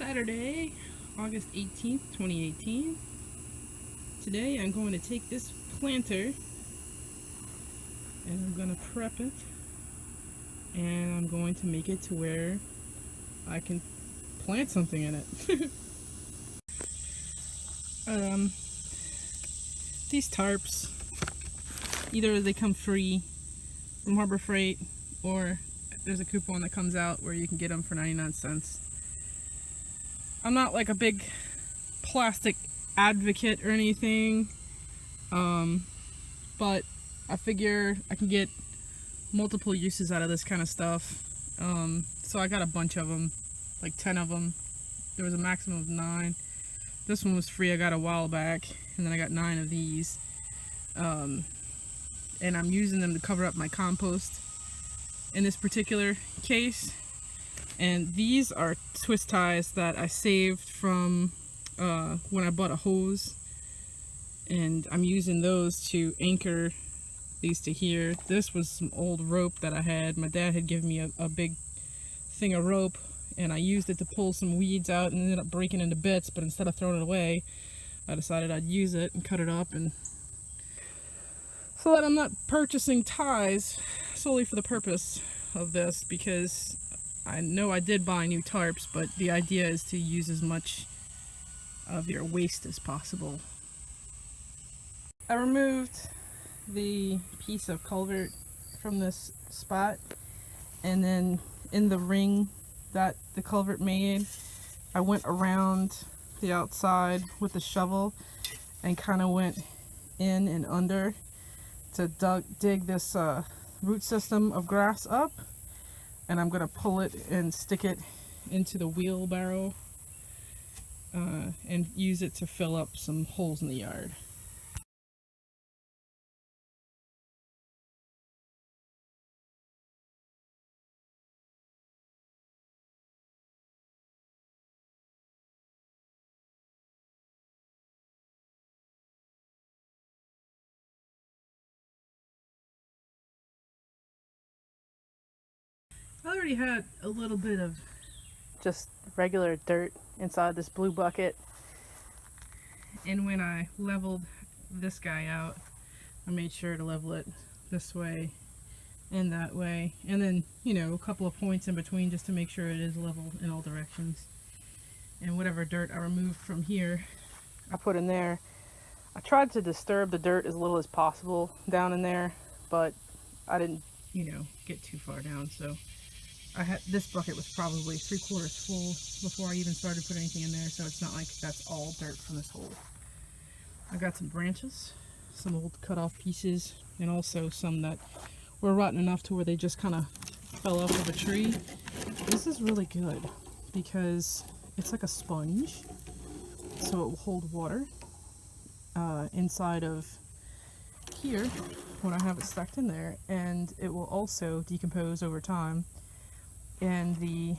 Saturday, August 18th, 2018. Today I'm going to take this planter and I'm going to prep it and I'm going to make it to where I can plant something in it. These tarps, either they come free from Harbor Freight or there's a coupon that comes out where you can get them for 99 cents. I'm not like a big plastic advocate or anything, but I figure I can get multiple uses out of this kind of stuff. So I got a bunch of them, like 10 of them. There was a maximum of 9. This one was free, I got a while back, and then I got 9 of these. And I'm using them to cover up my compost in this particular case. And these are twist ties that I saved from when I bought a hose, and I'm using those to anchor these to here. This was some old rope that I had. My dad had given me a big thing of rope, and I used it to pull some weeds out and ended up breaking into bits, but instead of throwing it away, I decided I'd use it and cut it up, and so that I'm not purchasing ties solely for the purpose of this, because I know I did buy new tarps, but the idea is to use as much of your waste as possible. I removed the piece of culvert from this spot, and then in the ring that the culvert made, I went around the outside with the shovel and kind of went in and under to dig this root system of grass up. And I'm going to pull it and stick it into the wheelbarrow and use it to fill up some holes in the yard. I already had a little bit of just regular dirt inside this blue bucket, and when I leveled this guy out, I made sure to level it this way and that way, and then, you know, a couple of points in between just to make sure it is level in all directions. And whatever dirt I removed from here, I put in there. I tried to disturb the dirt as little as possible down in there, but I didn't, you know, get too far down, so this bucket was probably 3/4 full before I even started putting anything in there, so it's not like that's all dirt from this hole. I got some branches, some old cut off pieces, and also some that were rotten enough to where they just kind of fell off of a tree. This is really good because it's like a sponge, so it will hold water inside of here when I have it stuck in there, and it will also decompose over time. And the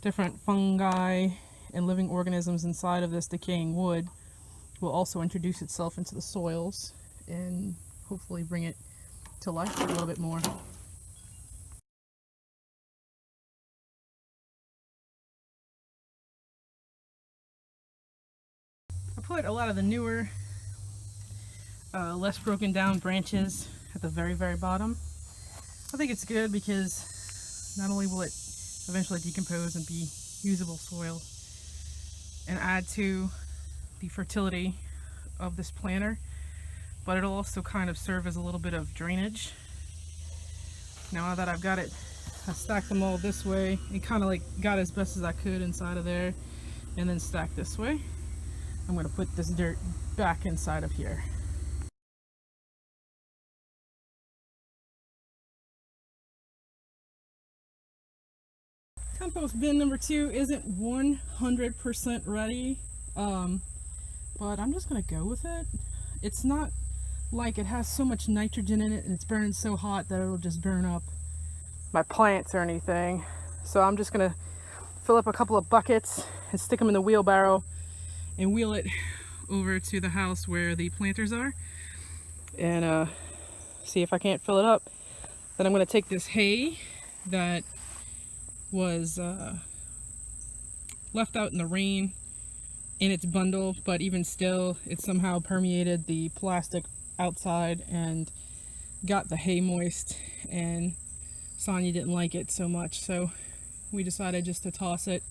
different fungi and living organisms inside of this decaying wood will also introduce itself into the soils and hopefully bring it to life a little bit more. I put a lot of the newer, less broken down branches at the very, very bottom. I think it's good because not only will it eventually decompose and be usable soil and add to the fertility of this planter, but it'll also kind of serve as a little bit of drainage. Now that I've got it, I stacked them all this way and kind of like got as best as I could inside of there, and then stacked this way. I'm going to put this dirt back inside of here. Compost bin number 2 isn't 100% ready, but I'm just going to go with it. It's not like it has so much nitrogen in it and it's burning so hot that it'll just burn up my plants or anything. So I'm just going to fill up a couple of buckets and stick them in the wheelbarrow and wheel it over to the house where the planters are, and see if I can't fill it up. Then I'm going to take this hay that was left out in the rain in its bundle, but even still, it somehow permeated the plastic outside and got the hay moist, and Sonia didn't like it so much, so we decided just to toss it,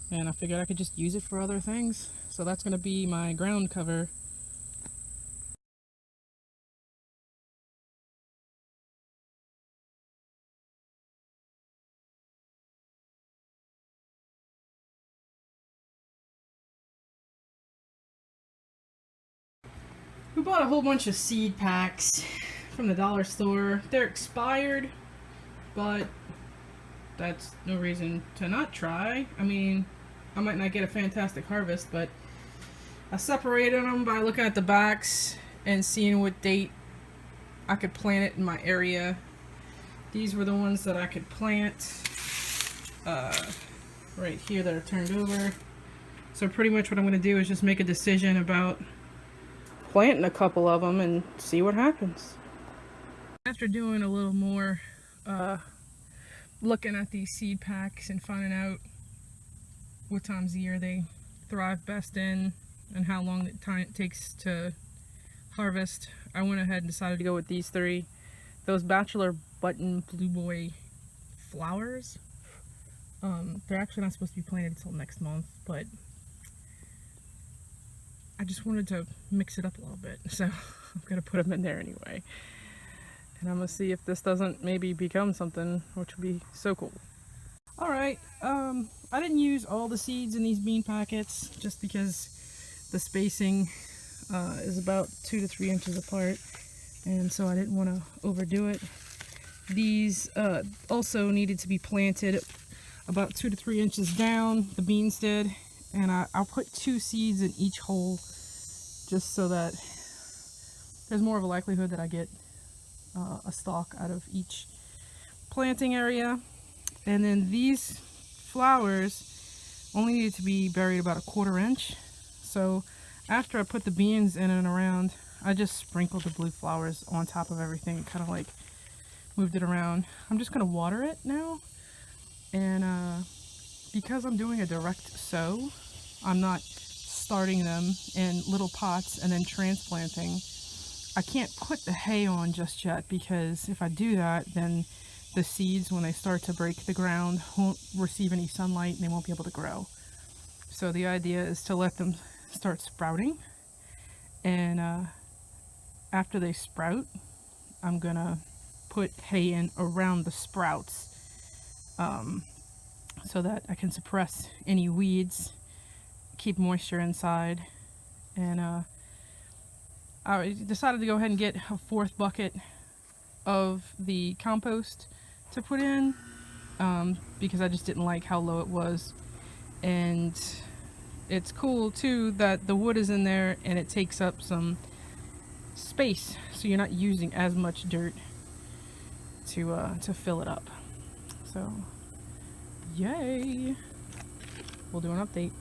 and I figured I could just use it for other things. So that's going to be my ground cover. We bought a whole bunch of seed packs from the dollar store. They're expired, but that's no reason to not try. I mean, I might not get a fantastic harvest, but I separated them by looking at the backs and seeing what date I could plant it in my area. These were the ones that I could plant right here that are turned over. So pretty much what I'm going to do is just make a decision about planting a couple of them and see what happens. After doing a little more looking at these seed packs and finding out what times of year they thrive best in and how long it takes to harvest, I went ahead and decided to go with these three. Those Bachelor Button Blue Boy flowers. They're actually not supposed to be planted until next month, but I just wanted to mix it up a little bit, so I'm gonna put them in there anyway. And I'm gonna see if this doesn't maybe become something, which would be so cool. Alright, I didn't use all the seeds in these bean packets just because the spacing is about 2 to 3 inches apart, and so I didn't want to overdo it. These also needed to be planted about 2 to 3 inches down, the beans did, and I'll put 2 seeds in each hole just so that there's more of a likelihood that I get a stalk out of each planting area. And then these flowers only needed to be buried about 1/4 inch. So after I put the beans in and around, I just sprinkled the blue flowers on top of everything, kind of like moved it around. I'm just going to water it now, and because I'm doing a direct sow, I'm not starting them in little pots and then transplanting. I can't put the hay on just yet, because if I do that, then the seeds, when they start to break the ground, won't receive any sunlight and they won't be able to grow. So the idea is to let them start sprouting, and after they sprout, I'm gonna put hay in around the sprouts, so that I can suppress any weeds, keep moisture inside. And I decided to go ahead and get a 4th bucket of the compost to put in, because I just didn't like how low it was. And it's cool too that the wood is in there and it takes up some space, so you're not using as much dirt to fill it up. So yay, we'll do an update.